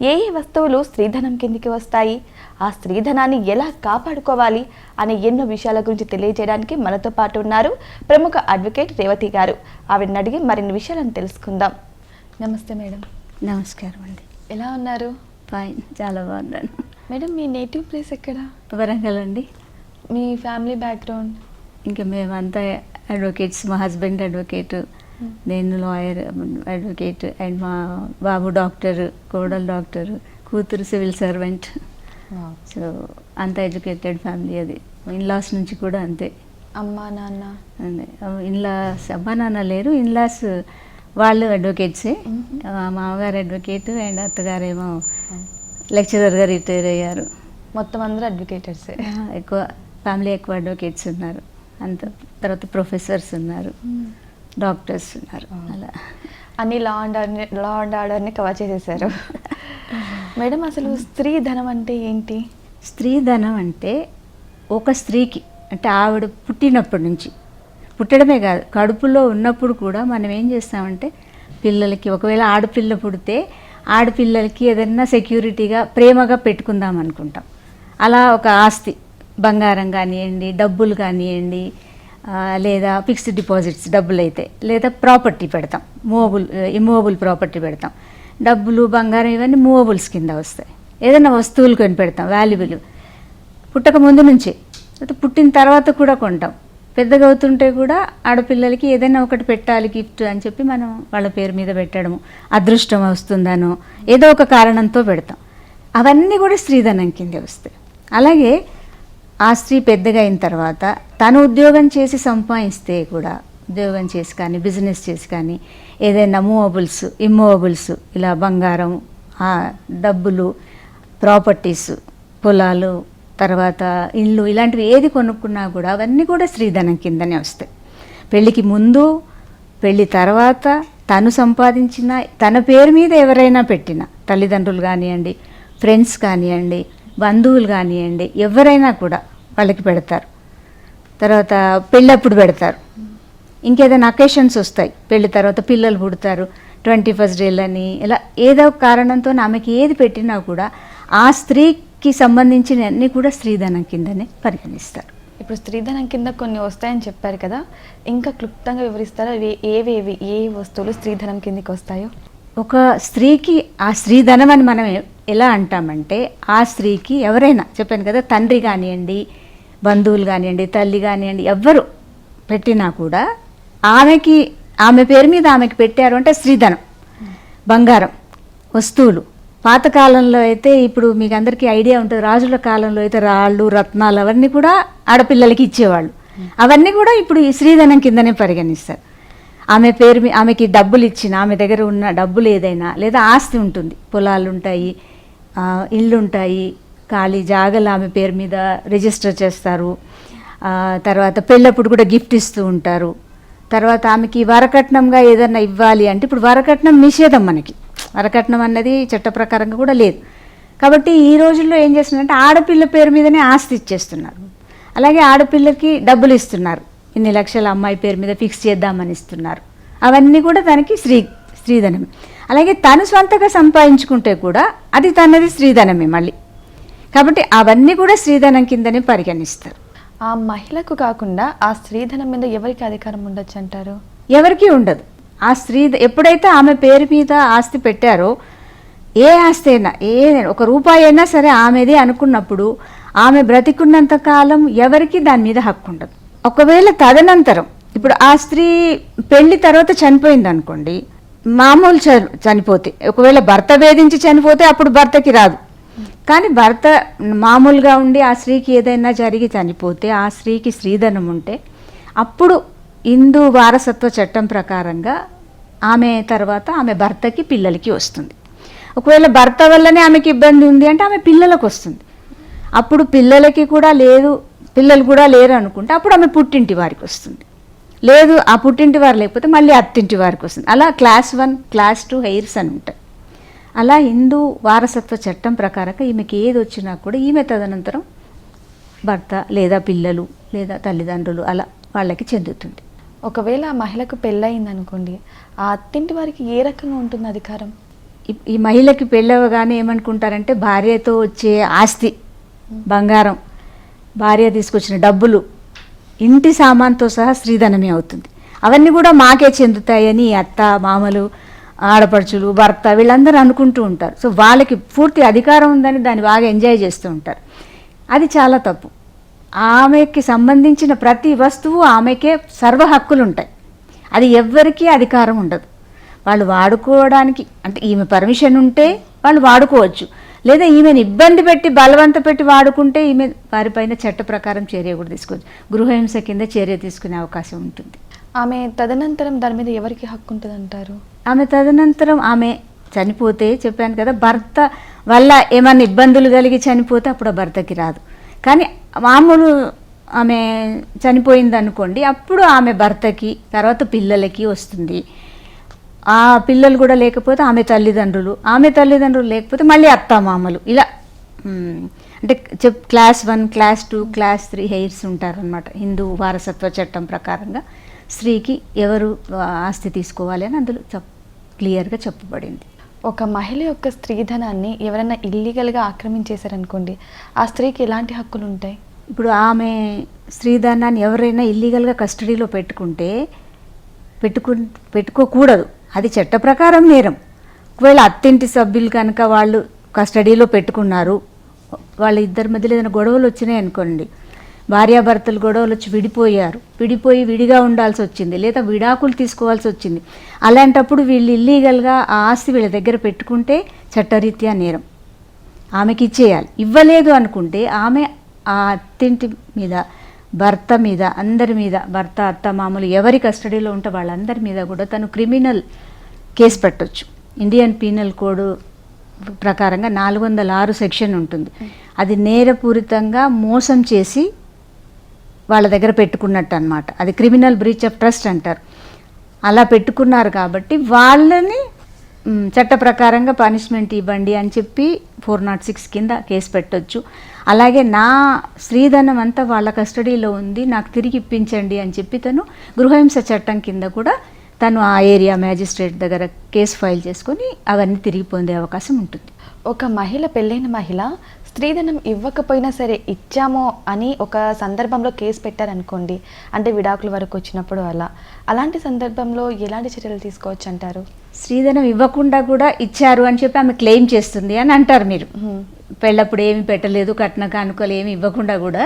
ఏ ఏ వస్తువులు స్త్రీధనం కిందికి వస్తాయి, ఆ స్త్రీధనాన్ని ఎలా కాపాడుకోవాలి అనే ఎన్నో విషయాల గురించి తెలియజేయడానికి మనతో పాటు ఉన్నారు ప్రముఖ అడ్వకేట్ రేవతి గారు. ఆవిడని అడిగి మరిన్ని విషయాలను తెలుసుకుందాం. నమస్తే మేడం. నమస్కారం అండి. ఎలా ఉన్నారు? ఫైన్, చాలా బాగున్నాను. మేడం, మీ నేటివ్ ప్లేస్ ఎక్కడ? వరంగల్ అండి. మీ ఫ్యామిలీ బ్యాక్గ్రౌండ్? ఇంకా మేమంతా అడ్వకేట్స్. మా హస్బెండ్ అడ్వకేట్, నేను లాయర్ అడ్వకేట్, అండ్ మా బాబు డాక్టర్, కోడలు డాక్టర్, కూతురు సివిల్ సర్వెంట్. సో అంత ఎడ్యుకేటెడ్ ఫ్యామిలీ. అది ఇన్లాస్ నుంచి కూడా అంతే. అమ్మా నాన్న? అదే, ఇన్లాస్ అమ్మా నాన్న లేరు, ఇన్లాస్ వాళ్ళు అడ్వకేట్సే. మామగారు అడ్వకేట్ అండ్ అత్తగారేమో లెక్చరర్గా రిటైర్ అయ్యారు. మొత్తం అందరూ అడ్వకేటర్సే. ఎక్కువ ఫ్యామిలీ ఎక్కువ అడ్వకేట్స్ ఉన్నారు. అంత తర్వాత ప్రొఫెసర్స్ ఉన్నారు, డాక్టర్స్ ఉన్నారు. అలా అన్ని లా అండ్ ఆర్డర్ని కవర్ చేసేసారు. మేడం, అసలు స్త్రీ ధనం అంటే ఏంటి? స్త్రీ ధనం అంటే ఒక స్త్రీకి, అంటే ఆవిడ పుట్టినప్పటి నుంచి, పుట్టడమే కాదు కడుపులో ఉన్నప్పుడు కూడా మనం ఏం చేస్తామంటే పిల్లలకి, ఒకవేళ ఆడపిల్ల పుడితే ఆడపిల్లలకి ఏదైనా సెక్యూరిటీగా ప్రేమగా పెట్టుకుందాం అనుకుంటాం. అలా ఒక ఆస్తి, బంగారం కానివ్వండి, డబ్బులు కానివ్వండి, లేదా ఫిక్స్డ్ డిపాజిట్స్ డబ్బులు అయితే, లేదా ప్రాపర్టీ పెడతాం, ఇమూవబుల్ ప్రాపర్టీ పెడతాం. డబ్బులు బంగారం ఇవన్నీ మూవబుల్స్ కింద వస్తాయి. ఏదైనా వస్తువులు కొని పెడతాం, వాల్యుబుల్. పుట్టక ముందు నుంచి, పుట్టిన తర్వాత కూడా కొంటాం. పెద్దగా అవుతుంటే కూడా ఆడపిల్లలకి ఏదైనా ఒకటి పెట్టాలి గిఫ్ట్ అని చెప్పి మనం వాళ్ళ పేరు మీద పెట్టడము, అదృష్టం వస్తుందనో ఏదో ఒక కారణంతో పెడతాం. అవన్నీ కూడా స్త్రీధనం కిందే వస్తాయి. అలాగే ఆ స్త్రీ పెద్దగా అయిన తర్వాత తను ఉద్యోగం చేసి సంపాదిస్తే కూడా, ఉద్యోగం చేసి కానీ బిజినెస్ చేసి కానీ ఏదైనా మూవబుల్స్, ఇమ్మూవబుల్స్, ఇలా బంగారం, డబ్బులు, ప్రాపర్టీస్, పొలాలు, తర్వాత ఇళ్ళు, ఇలాంటివి ఏది కొనుక్కున్నా కూడా అవన్నీ కూడా స్త్రీధనం కిందనే వస్తాయి. పెళ్ళికి ముందు, పెళ్ళి తర్వాత తను సంపాదించిన, తన పేరు మీద ఎవరైనా పెట్టిన, తల్లిదండ్రులు కానివ్వండి, ఫ్రెండ్స్ కానివ్వండి, బంధువులు కానివ్వండి, ఎవరైనా కూడా వాళ్ళకి పెడతారు. తర్వాత పెళ్ళప్పుడు పెడతారు. ఇంకేదైనా అకేషన్స్ వస్తాయి, పెళ్ళి తర్వాత పిల్లలు పుడతారు, 21st డేలని, ఇలా ఏదో కారణంతో ఆమెకి ఏది పెట్టినా కూడా ఆ స్త్రీకి సంబంధించిన అన్నీ కూడా స్త్రీధనం కిందనే పరిగణిస్తారు. ఇప్పుడు స్త్రీధనం కింద కొన్ని వస్తాయని చెప్పారు కదా, ఇంకా క్లుప్తంగా వివరిస్తారా? ఏవేవి, ఏ వస్తువులు స్త్రీధనం కిందకి వస్తాయో? ఒక స్త్రీకి ఆ స్త్రీధనం అని మనం ఎలా అంటామంటే, ఆ స్త్రీకి ఎవరైనా, చెప్పాను కదా, తండ్రి కానివ్వండి, బంధువులు కానివ్వండి, తల్లి కానివ్వండి, ఎవ్వరు పెట్టినా కూడా ఆమెకి, ఆమె పేరు మీద ఆమెకి పెట్టారు అంటే స్త్రీధనం. బంగారం, వస్తువులు. పాతకాలంలో అయితే, ఇప్పుడు మీకు అందరికీ ఐడియా ఉంటుంది, రాజుల కాలంలో అయితే రాళ్ళు, రత్నాలు అవన్నీ కూడా ఆడపిల్లలకి ఇచ్చేవాళ్ళు. అవన్నీ కూడా ఇప్పుడు ఈ స్త్రీధనం కిందనే పరిగణిస్తారు. ఆమె పేరు మీద, ఆమెకి డబ్బులు ఇచ్చిన, ఆమె దగ్గర ఉన్న డబ్బులు ఏదైనా, లేదా ఆస్తి ఉంటుంది, పొలాలు ఉంటాయి, ఇళ్ళు ఉంటాయి, ఖాళీ జాగలు ఆమె పేరు మీద రిజిస్టర్ చేస్తారు. తర్వాత పెళ్ళప్పుడు కూడా గిఫ్ట్ ఇస్తూ ఉంటారు. తర్వాత ఆమెకి వరకట్నంగా ఏదన్నా ఇవ్వాలి అంటే, ఇప్పుడు వరకట్నం నిషేధం, మనకి వరకట్నం అన్నది చట్ట ప్రకారంగా కూడా లేదు. కాబట్టి ఈ రోజుల్లో ఏం చేస్తున్నారంటే ఆడపిల్ల పేరు మీదనే ఆస్తి ఇచ్చేస్తున్నారు. అలాగే ఆడపిల్లకి డబ్బులు ఇస్తున్నారు, ఇన్ని లక్షల అమ్మాయి పేరు మీద ఫిక్స్ చేద్దామని ఇస్తున్నారు. అవన్నీ కూడా తనకి స్త్రీధనమే. అలాగే తను స్వంతగా సంపాదించుకుంటే కూడా అది తనది స్త్రీధనమే మళ్ళీ. కాబట్టి అవన్నీ కూడా స్త్రీధనం కిందనే పరిగణిస్తారు. ఆ మహిళకు కాకుండా ఆ స్త్రీధనం మీద ఎవరికి అధికారం ఉండొచ్చు అంటారు? ఎవరికి ఉండదు. ఆ స్త్రీ ఎప్పుడైతే ఆమె పేరు మీద ఆస్తి పెట్టారో, ఏ ఆస్తి అయినా, ఏదైనా, 1 రూపాయి అయినా సరే ఆమెదే అనుకున్నప్పుడు, ఆమె బ్రతికున్నంత కాలం ఎవరికి దాని మీద హక్కు ఉండదు. ఒకవేళ తదనంతరం, ఇప్పుడు ఆ స్త్రీ పెళ్లి తర్వాత చనిపోయింది అనుకోండి, మామూలు చనిపోతే, ఒకవేళ భర్త వేధించి చనిపోతే అప్పుడు భర్తకి రాదు. కానీ భర్త మామూలుగా ఉండి ఆ స్త్రీకి ఏదైనా జరిగి చనిపోతే, ఆ స్త్రీకి స్త్రీధనం ఉంటే, అప్పుడు హిందూ వారసత్వ చట్టం ప్రకారంగా ఆమె తర్వాత ఆమె భర్తకి, పిల్లలకి వస్తుంది. ఒకవేళ భర్త వల్లనే ఆమెకి ఇబ్బంది ఉంది అంటే ఆమె పిల్లలకు వస్తుంది. అప్పుడు పిల్లలకి కూడా లేదు, పిల్లలు కూడా లేరు అనుకుంటే అప్పుడు ఆమె పుట్టింటి వారికి వస్తుంది. లేదు, ఆ పుట్టింటి వారు లేకపోతే మళ్ళీ అత్తింటి వారికి వస్తుంది. అలా క్లాస్ 1, క్లాస్ 2 హెయిర్స్ అని ఉంటాయి. అలా హిందూ వారసత్వ చట్టం ప్రకారంగా ఈమెకి ఏది వచ్చినా కూడా ఈమె తదనంతరం భర్త లేదా పిల్లలు లేదా తల్లిదండ్రులు అలా వాళ్ళకి చెందుతుంది. ఒకవేళ ఆ మహిళకు పెళ్ళయింది అనుకోండి, ఆ అత్తింటి వారికి ఏ రకంగా ఉంటుంది అధికారం? ఈ మహిళకి పెళ్ళవగానే ఏమనుకుంటారంటే భార్యతో వచ్చే ఆస్తి, బంగారం, భార్య తీసుకొచ్చిన డబ్బులు, ఇంటి సామాన్తో సహా స్త్రీధనమే అవుతుంది. అవన్నీ కూడా మాకే చెందుతాయని అత్త, మామలు, ఆడపడుచులు, భర్త వీళ్ళందరూ అనుకుంటూ ఉంటారు. సో వాళ్ళకి పూర్తి అధికారం ఉందని దాన్ని బాగా ఎంజాయ్ చేస్తూ ఉంటారు. అది చాలా తప్పు. ఆమెకి సంబంధించిన ప్రతి వస్తువు ఆమెకే సర్వ హక్కులు ఉంటాయి. అది ఎవ్వరికీ అధికారం ఉండదు. వాళ్ళు వాడుకోవడానికి అంటే ఈమె పర్మిషన్ ఉంటే వాళ్ళు వాడుకోవచ్చు, లేదా ఈమెను ఇబ్బంది పెట్టి బలవంత పెట్టి వాడుకుంటే ఈమె వారిపైన చట్ట ప్రకారం చర్య కూడా తీసుకోవచ్చు. గృహహింస కింద చర్య తీసుకునే అవకాశం ఉంటుంది. ఆమె తదనంతరం దాని మీద ఎవరికి హక్కు ఉంటుంది అంటారు? ఆమె తదనంతరం ఆమె చనిపోతే, చెప్పాను కదా, భర్త వల్ల ఏమైనా ఇబ్బందులు కలిగి చనిపోతే అప్పుడు ఆ భర్తకి రాదు. కానీ మామూలు ఆమె చనిపోయింది అనుకోండి, అప్పుడు ఆమె భర్తకి, తర్వాత పిల్లలకి వస్తుంది. ఆ పిల్లలు కూడా లేకపోతే ఆమె తల్లిదండ్రులు లేకపోతే మళ్ళీ అత్తామామలు, ఇలా అంటే క్లాస్ 1, క్లాస్ 2, క్లాస్ 3 హెయిర్స్ ఉంటారనమాట. హిందూ వారసత్వ చట్టం ప్రకారంగా స్త్రీకి ఎవరు ఆస్తి తీసుకోవాలి అని అందులో క్లియర్గా చెప్పబడింది. ఒక మహిళ యొక్క స్త్రీధనాన్ని ఎవరైనా ఇల్లీగల్గా ఆక్రమించేశారనుకోండి, ఆ స్త్రీకి ఎలాంటి హక్కులు ఉంటాయి? ఇప్పుడు ఆమె స్త్రీధనాన్ని ఎవరైనా ఇల్లీగల్గా కస్టడీలో పెట్టుకోకూడదు. అది చట్ట ప్రకారం నేరం. ఒకవేళ అత్తింటి సభ్యులు కనుక వాళ్ళు కస్టడీలో పెట్టుకున్నారు, వాళ్ళ ఇద్దరి మధ్యలో ఏదైనా గొడవలు వచ్చినాయి అనుకోండి, భార్యాభర్తలు గొడవలు వచ్చి విడిపోయి విడిగా ఉండాల్సి వచ్చింది, లేదా విడాకులు తీసుకోవాల్సి వచ్చింది, అలాంటప్పుడు వీళ్ళు ఇల్లీగల్గా ఆ ఆస్తి వీళ్ళ దగ్గర పెట్టుకుంటే చట్టరీత్యా నేరం. ఆమెకి ఇచ్చేయాలి. ఇవ్వలేదు అనుకుంటే ఆమె ఆ అత్తింటి మీద, భర్త మీద, అందరి మీద, భర్త, అత్త, మామూలు ఎవరి కస్టడీలో ఉంటే వాళ్ళందరి మీద కూడా తను క్రిమినల్ కేసు పెట్టొచ్చు. ఇండియన్ పీనల్ కోడ్ ప్రకారంగా 406 సెక్షన్ ఉంటుంది. అది నేరపూరితంగా మోసం చేసి వాళ్ళ దగ్గర పెట్టుకున్నట్టు అనమాట. అది క్రిమినల్ బ్రీచ్ ఆఫ్ ట్రస్ట్ అంటారు. అలా పెట్టుకున్నారు కాబట్టి వాళ్ళని చట్ట ప్రకారంగా పనిష్మెంట్ ఇవ్వండి అని చెప్పి 406 కింద కేసు పెట్టొచ్చు. అలాగే నా స్త్రీధనం అంతా వాళ్ళ కస్టడీలో ఉంది, నాకు తిరిగి ఇప్పించండి అని చెప్పి తను గృహహింస చట్టం కింద కూడా తను ఆ ఏరియా మ్యాజిస్ట్రేట్ దగ్గర కేసు ఫైల్ చేసుకొని అవన్నీ తిరిగి పొందే అవకాశం ఉంటుంది. ఒక మహిళ, పెళ్ళైన మహిళ స్త్రీధనం ఇవ్వకపోయినా సరే ఇచ్చామో అని ఒక సందర్భంలో కేసు పెట్టారనుకోండి, అంటే విడాకుల వరకు వచ్చినప్పుడు అలాంటి సందర్భంలో ఎలాంటి చర్యలు తీసుకోవచ్చు అంటారు? స్త్రీధనం ఇవ్వకుండా కూడా ఇచ్చారు అని చెప్పి ఆమె క్లెయిమ్ చేస్తుంది అని అంటారు మీరు. పెళ్ళప్పుడు ఏమి పెట్టలేదు, కట్న కానుకలు ఏమి ఇవ్వకుండా కూడా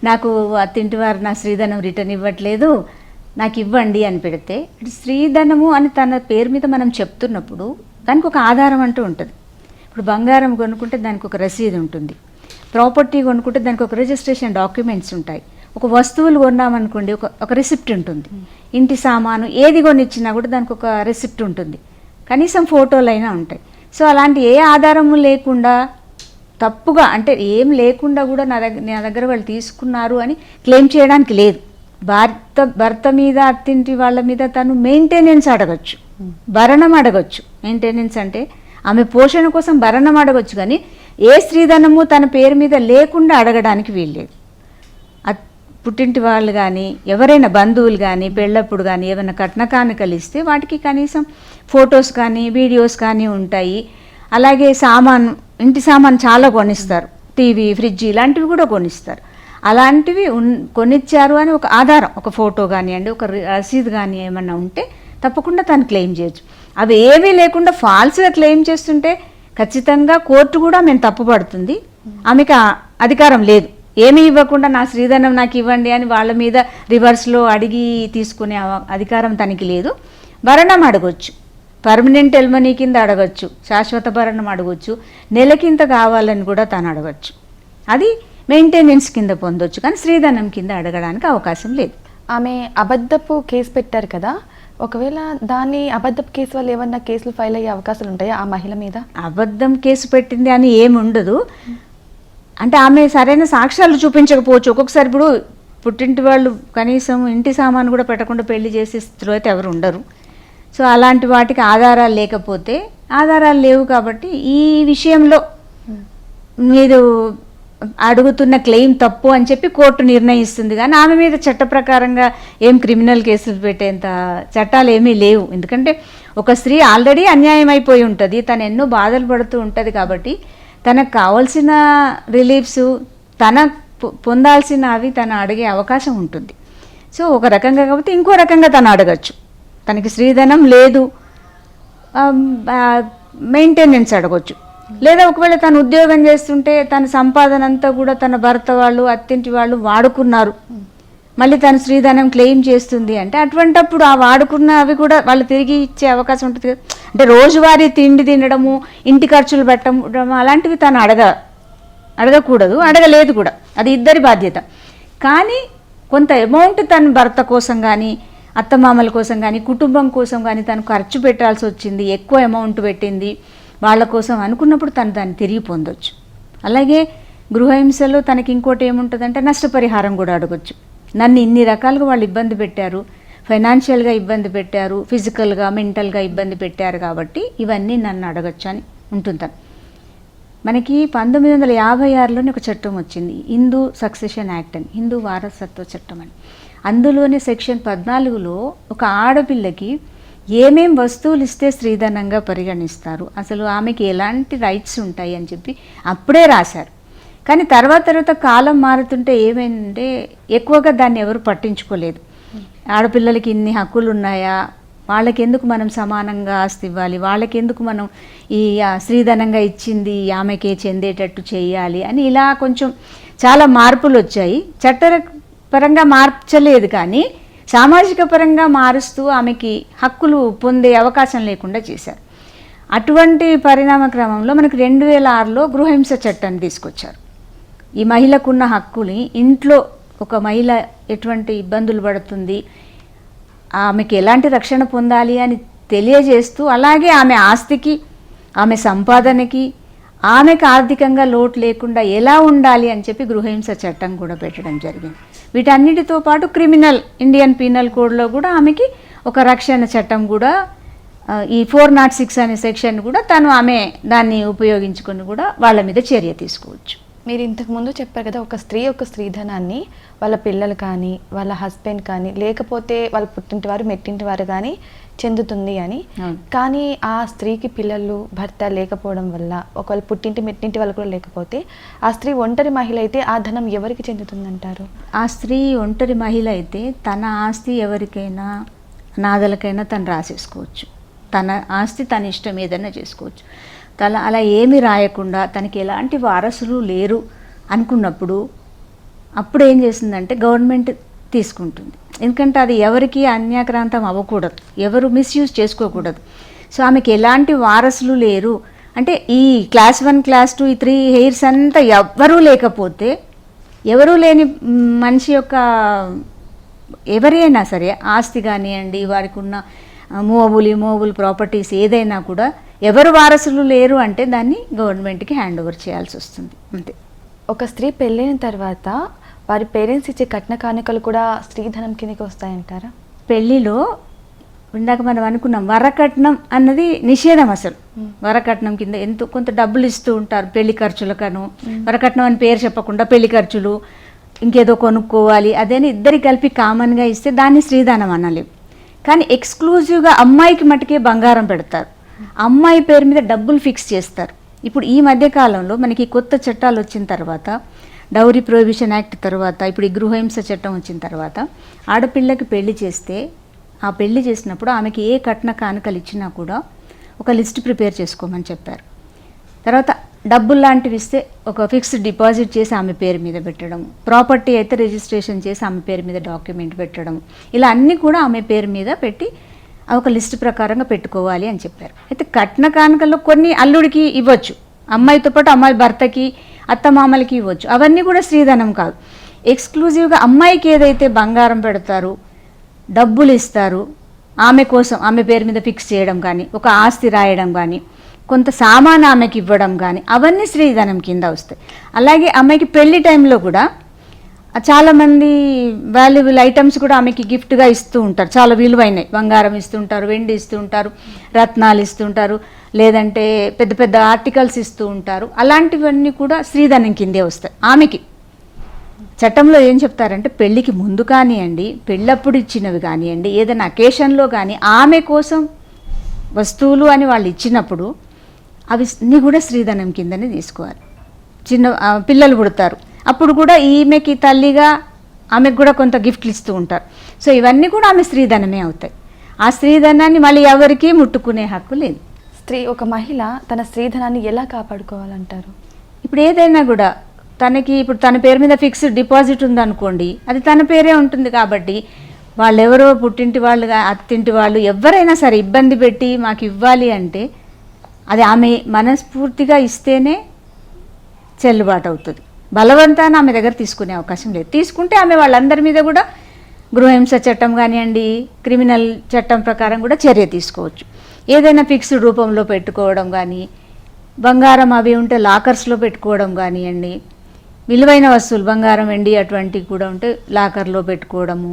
నాకు అత్తింటి వారు నా స్త్రీధనం రిటర్న్ ఇవ్వట్లేదు, నాకు ఇవ్వండి అని పెడితే, స్త్రీధనము అని తన పేరు మీద మనం చెప్తున్నప్పుడు దానికి ఒక ఆధారం అంటూ ఉంటుంది. ఇప్పుడు బంగారం కొనుక్కుంటే దానికి ఒక రసీదు ఉంటుంది, ప్రాపర్టీ కొనుక్కుంటే దానికి ఒక రిజిస్ట్రేషన్ డాక్యుమెంట్స్ ఉంటాయి, ఒక వస్తువులు కొన్నామనుకోండి ఒక రిసిప్ట్ ఉంటుంది, ఇంటి సామాను ఏది కొనిచ్చినా కూడా దానికి ఒక రిసిప్ట్ ఉంటుంది, కనీసం ఫోటోలు అయినా ఉంటాయి. సో అలాంటి ఏ ఆధారము లేకుండా తప్పుగా, అంటే ఏం లేకుండా కూడా నా దగ్గర వాళ్ళు తీసుకున్నారు అని క్లెయిమ్ చేయడానికి లేదు. భర్త మీద, అత్తింటి వాళ్ళ మీద తను మెయింటెనెన్స్ అడగచ్చు, భరణం అడగచ్చు. మెయింటెనెన్స్ అంటే ఆమె పోషణ కోసం భరణం అడగచ్చు, కానీ ఏ స్త్రీధనము తన పేరు మీద లేకుండా అడగడానికి వీల్లేదు. పుట్టింటి వాళ్ళు కానీ ఎవరైనా బంధువులు కానీ పెళ్ళప్పుడు కానీ ఏమైనా కట్న కానుకలు ఇస్తే వాటికి కనీసం ఫొటోస్ కానీ వీడియోస్ కానీ ఉంటాయి. అలాగే ఇంటి సామాను చాలా కొనిస్తారు, టీవీ, ఫ్రిడ్జ్ ఇలాంటివి కూడా కొనిస్తారు. అలాంటివి కొనిచ్చారు అని ఒక ఆధారం, ఒక ఫోటో కానివ్వండి, ఒక రసీదు కానీ ఏమన్నా ఉంటే తప్పకుండా తను క్లెయిమ్ చేయొచ్చు. అవి ఏమీ లేకుండా ఫాల్స్గా క్లెయిమ్ చేస్తుంటే ఖచ్చితంగా కోర్టు కూడా మేము తప్పుపడుతుంది. ఆమెకు అధికారం లేదు, ఏమీ ఇవ్వకుండా నా స్త్రీధనం నాకు ఇవ్వండి అని వాళ్ళ మీద రివర్స్లో అడిగి తీసుకునే అధికారం తనకి లేదు. భరణం అడగొచ్చు, పర్మనెంట్ ఎల్మనీ కింద అడగచ్చు, శాశ్వత భరణం అడగచ్చు, నెలకింత కావాలని కూడా తను అడగచ్చు. అది మెయింటెనెన్స్ కింద పొందొచ్చు, కానీ స్త్రీధనం కింద అడగడానికి అవకాశం లేదు. ఆమె అబద్ధపు కేసు పెట్టారు కదా, ఒకవేళ దాన్ని అబద్ధపు కేసు వల్ల ఏమన్నా కేసులు ఫైల్ అయ్యే అవకాశాలు ఉంటాయా ఆ మహిళ మీద? అబద్ధం కేసు పెట్టింది అని ఏమి ఉండదు. అంటే ఆమె సరైన సాక్ష్యాలు చూపించకపోవచ్చు. ఒక్కొక్కసారి ఇప్పుడు పుట్టింటి వాళ్ళు కనీసం ఇంటి సామాను కూడా పెట్టకుండా పెళ్లి చేసే స్థితిలో అయితే ఎవరు ఉండరు. సో అలాంటి వాటికి ఆధారాలు లేకపోతే, ఆధారాలు లేవు కాబట్టి ఈ విషయంలో మీరు అడుగుతున్న క్లెయిమ్ తప్పు అని చెప్పి కోర్టు నిర్ణయిస్తుంది. కానీ ఆమె మీద చట్ట ప్రకారంగా ఏం క్రిమినల్ కేసులు పెట్టేంత చట్టాలు ఏమీ లేవు. ఎందుకంటే ఒక స్త్రీ ఆల్రెడీ అన్యాయం అయిపోయి ఉంటుంది, తను ఎన్నో బాధలు పడుతూ ఉంటుంది. కాబట్టి తనకు కావాల్సిన రిలీఫ్స్, తన పొందాల్సిన అవి తను అడిగే అవకాశం ఉంటుంది. సో ఒక రకంగా కాకపోతే ఇంకో రకంగా తను అడగచ్చు. తనకి స్త్రీధనం లేదు, మెయింటెనెన్స్ అడగొచ్చు. లేదా ఒకవేళ తను ఉద్యోగం చేస్తుంటే తన సంపాదన అంతా కూడా తన భర్త వాళ్ళు, అత్తింటి వాళ్ళు వాడుకున్నారు, మళ్ళీ తను స్త్రీధనం క్లెయిమ్ చేస్తుంది అంటే అటువంటప్పుడు ఆ వాడుకున్న అవి కూడా వాళ్ళు తిరిగి ఇచ్చే అవకాశం ఉంటుంది కదా. అంటే రోజువారీ తిండి తినడము, ఇంటి ఖర్చులు పెట్టడం అలాంటివి తను అడగకూడదు, అడగలేదు కూడా, అది ఇద్దరి బాధ్యత. కానీ కొంత అమౌంట్ తన భర్త కోసం కానీ, అత్తమామల కోసం కానీ, కుటుంబం కోసం కానీ తను ఖర్చు పెట్టాల్సి వచ్చింది, ఎక్కువ అమౌంట్ పెట్టింది వాళ్ళ కోసం అనుకున్నప్పుడు తను దాన్ని తిరిగి పొందొచ్చు. అలాగే గృహహింసలో తనకి ఇంకోటి ఏముంటుందంటే నష్టపరిహారం కూడా అడగొచ్చు. నన్ను ఇన్ని రకాలుగా వాళ్ళు ఇబ్బంది పెట్టారు, ఫైనాన్షియల్గా ఇబ్బంది పెట్టారు, ఫిజికల్గా మెంటల్గా ఇబ్బంది పెట్టారు, కాబట్టి ఇవన్నీ నన్ను అడగచ్చు అని ఉంటుంది. మనకి 1956లోనే ఒక చట్టం వచ్చింది, హిందూ సక్సెషన్ యాక్ట్ అని, హిందూ వారసత్వ చట్టం అని. అందులోనే సెక్షన్ 14లో ఒక ఆడపిల్లకి ఏమేం వస్తువులు ఇస్తే స్త్రీధనంగా పరిగణిస్తారు, అసలు ఆమెకి ఎలాంటి రైట్స్ ఉంటాయి అని చెప్పి అప్పుడే రాశారు. కానీ తర్వాత కాలం మారుతుంటే ఏమైందంటే ఎక్కువగా దాన్ని ఎవరు పట్టించుకోలేదు. ఆడపిల్లలకి ఇన్ని హక్కులు ఉన్నాయా, వాళ్ళకెందుకు మనం సమానంగా ఆస్తి ఇవ్వాలి, వాళ్ళకెందుకు మనం ఈ స్త్రీధనంగా ఇచ్చింది ఆమెకే చెందేటట్టు చేయాలి అని ఇలా కొంచెం చాలా మార్పులు వచ్చాయి. చట్టపరంగా మార్చలేదు కానీ సామాజిక పరంగా మారుస్తూ ఆమెకి హక్కులు పొందే అవకాశం లేకుండా చేశారు. అటువంటి పరిణామ క్రమంలో మనకు 2006లో గృహహింస చట్టాన్ని తీసుకొచ్చారు. ఈ మహిళకున్న హక్కుని, ఇంట్లో ఒక మహిళ ఎటువంటి ఇబ్బందులు పడుతుంది, ఆమెకి ఎలాంటి రక్షణ పొందాలి అని తెలియజేస్తూ, అలాగే ఆమె ఆస్తికి, ఆమె సంపాదనకి, ఆమెకు ఆర్థికంగా లోటు లేకుండా ఎలా ఉండాలి అని చెప్పి గృహహింస చట్టం కూడా పెట్టడం జరిగింది. వీటన్నిటితో పాటు క్రిమినల్ ఇండియన్ పీనల్ కోడ్లో కూడా ఆమెకి ఒక రక్షణ చట్టం కూడా, ఈ 406 అనే సెక్షన్ కూడా ఆమె దాన్ని ఉపయోగించుకొని కూడా వాళ్ళ మీద చర్య తీసుకోవచ్చు. మీరు ఇంతకుముందు చెప్పారు కదా, ఒక స్త్రీధనాన్ని వాళ్ళ పిల్లలు కానీ, వాళ్ళ హస్బెండ్ కానీ, లేకపోతే వాళ్ళ పుట్టింటి వారు, మెట్టింటి వారు కానీ చెందుతుంది అని. కానీ ఆ స్త్రీకి పిల్లలు, భర్త లేకపోవడం వల్ల, ఒకవేళ పుట్టింటి మెట్టింటి వాళ్ళు కూడా లేకపోతే ఆ స్త్రీ ఒంటరి మహిళ అయితే ఆ ధనం ఎవరికి చెందుతుందంటారు? ఆ స్త్రీ ఒంటరి మహిళ అయితే తన ఆస్తి ఎవరికైనా, నాదలకైనా తను రాసేసుకోవచ్చు. తన ఆస్తి తన ఇష్టం ఏదైనా చేసుకోవచ్చు. అలా ఏమి రాయకుండా తనకి ఎలాంటి వారసులు లేరు అనుకున్నప్పుడు అప్పుడు ఏం చేసిందంటే గవర్నమెంట్ తీసుకుంటుంది. ఎందుకంటే అది ఎవరికి అన్యాక్రాంతం అవ్వకూడదు, ఎవరు మిస్యూజ్ చేసుకోకూడదు. సో ఆమెకి ఎలాంటి వారసులు లేరు అంటే ఈ క్లాస్ 1, క్లాస్ 2, ఈ 3 హెయిర్స్ అంతా ఎవ్వరూ లేకపోతే, ఎవరూ లేని మనిషి యొక్క ఎవరైనా సరే ఆస్తి కానివ్వండి, వారికి ఉన్న మూవబుల్ ప్రాపర్టీస్ ఏదైనా కూడా ఎవరు వారసులు లేరు అంటే దాన్ని గవర్నమెంట్కి హ్యాండ్ ఓవర్ చేయాల్సి వస్తుంది, అంతే. ఒక స్త్రీ పెళ్ళైన తర్వాత వారి పేరెంట్స్ ఇచ్చే కట్న కానుకలు కూడా స్త్రీధనం కిందకి వస్తాయంటారా? పెళ్లిలో ఇందాక మనం అనుకున్నాం వరకట్నం అన్నది నిషేధం. అసలు వరకట్నం కింద కొంత డబ్బులు ఇస్తూ ఉంటారు పెళ్లి ఖర్చులకను. వరకట్నం అని పేరు చెప్పకుండా పెళ్లి ఖర్చులు, ఇంకేదో కొనుక్కోవాలి అదేని ఇద్దరికి కలిపి కామన్గా ఇస్తే దాన్ని స్త్రీధనం అనలేము. కానీ ఎక్స్క్లూజివ్గా అమ్మాయికి మటుకే బంగారం పెడతారు, అమ్మాయి పేరు మీద డబ్బులు ఫిక్స్ చేస్తారు. ఇప్పుడు ఈ మధ్యకాలంలో మనకి కొత్త చట్టాలు వచ్చిన తర్వాత, డౌరీ ప్రొహిబిషన్ యాక్ట్ తర్వాత, ఇప్పుడు ఈ గృహహింస చట్టం వచ్చిన తర్వాత, ఆడపిల్లకి పెళ్లి చేస్తే ఆ పెళ్లి చేసినప్పుడు ఆమెకి ఏ కట్న కానుకలు ఇచ్చినా కూడా ఒక లిస్ట్ ప్రిపేర్ చేసుకోమని చెప్పారు. తర్వాత డబ్బులు లాంటివి ఇస్తే ఒక ఫిక్స్డ్ డిపాజిట్ చేసి ఆమె పేరు మీద పెట్టడం, ప్రాపర్టీ అయితే రిజిస్ట్రేషన్ చేసి ఆమె పేరు మీద డాక్యుమెంట్ పెట్టడం, ఇలా అన్నీ కూడా ఆమె పేరు మీద పెట్టి ఒక లిస్ట్ ప్రకారంగా పెట్టుకోవాలి అని చెప్పారు. అయితే కట్న కానుకల్లో కొన్ని అల్లుడికి ఇవ్వచ్చు, అమ్మాయితో పాటు అమ్మాయి భర్తకి, అత్తమామలకి ఇవ్వచ్చు, అవన్నీ కూడా స్త్రీధనం కాదు. ఎక్స్క్లూజివ్గా అమ్మాయికి ఏదైతే బంగారం పెడతారు, డబ్బులు ఇస్తారు, ఆమె కోసం ఆమె పేరు మీద ఫిక్స్ చేయడం కానీ, ఒక ఆస్తి రాయడం కానీ, కొంత సామాను ఆమెకి ఇవ్వడం కానీ, అవన్నీ స్త్రీధనం కింద వస్తాయి. అలాగే అమ్మాయికి పెళ్లి టైంలో కూడా చాలామంది వాల్యుబుల్ ఐటమ్స్ కూడా ఆమెకి గిఫ్ట్గా ఇస్తూ ఉంటారు, చాలా విలువైనవి, బంగారం ఇస్తుంటారు, వెండి ఇస్తుంటారు, రత్నాలు ఇస్తుంటారు, లేదంటే పెద్ద పెద్ద ఆర్టికల్స్ ఇస్తూ ఉంటారు. అలాంటివన్నీ కూడా స్త్రీధనం కిందే వస్తాయి ఆమెకి. చట్టంలో ఏం చెప్తారంటే పెళ్ళికి ముందు కానివ్వండి, పెళ్ళప్పుడు ఇచ్చినవి కానివ్వండి, ఏదైనా అకేషన్లో కానీ ఆమె కోసం వస్తువులు అని వాళ్ళు ఇచ్చినప్పుడు అవి కూడా స్త్రీధనం కిందనే తీసుకోవాలి. పిల్లలు పుడతారు, అప్పుడు కూడా ఈమెకి తల్లిగా ఆమెకు కూడా కొంత గిఫ్ట్లు ఇస్తూ ఉంటారు. సో ఇవన్నీ కూడా ఆమె స్త్రీధనమే అవుతాయి. ఆ స్త్రీధనాన్ని మళ్ళీ ఎవరికీ ముట్టుకునే హక్కు లేదు. ఒక మహిళ తన స్త్రీధనాన్ని ఎలా కాపాడుకోవాలంటారు? ఇప్పుడు ఏదైనా కూడా ఇప్పుడు తన పేరు మీద ఫిక్స్డ్ డిపాజిట్ ఉందనుకోండి, అది తన పేరే ఉంటుంది. కాబట్టి వాళ్ళెవరో పుట్టింటి వాళ్ళు, అత్తింటి వాళ్ళు ఎవరైనా సరే ఇబ్బంది పెట్టి మాకు ఇవ్వాలి అంటే అది ఆమె మనస్ఫూర్తిగా ఇస్తేనే చెల్లుబాటు అవుతుంది. బలవంతాన ఆమె దగ్గర తీసుకునే అవకాశం లేదు. తీసుకుంటే ఆమె వాళ్ళందరి మీద కూడా గృహహింస చట్టం కానివ్వండి, క్రిమినల్ చట్టం ప్రకారం కూడా చర్య తీసుకోవచ్చు. ఏదైనా ఫిక్స్డ్ రూపంలో పెట్టుకోవడం కానీ, బంగారం అవి ఉంటే లాకర్స్లో పెట్టుకోవడం కానివ్వండి, విలువైన వస్తువులు బంగారం వెండి అటువంటివి కూడా ఉంటే లాకర్లో పెట్టుకోవడము,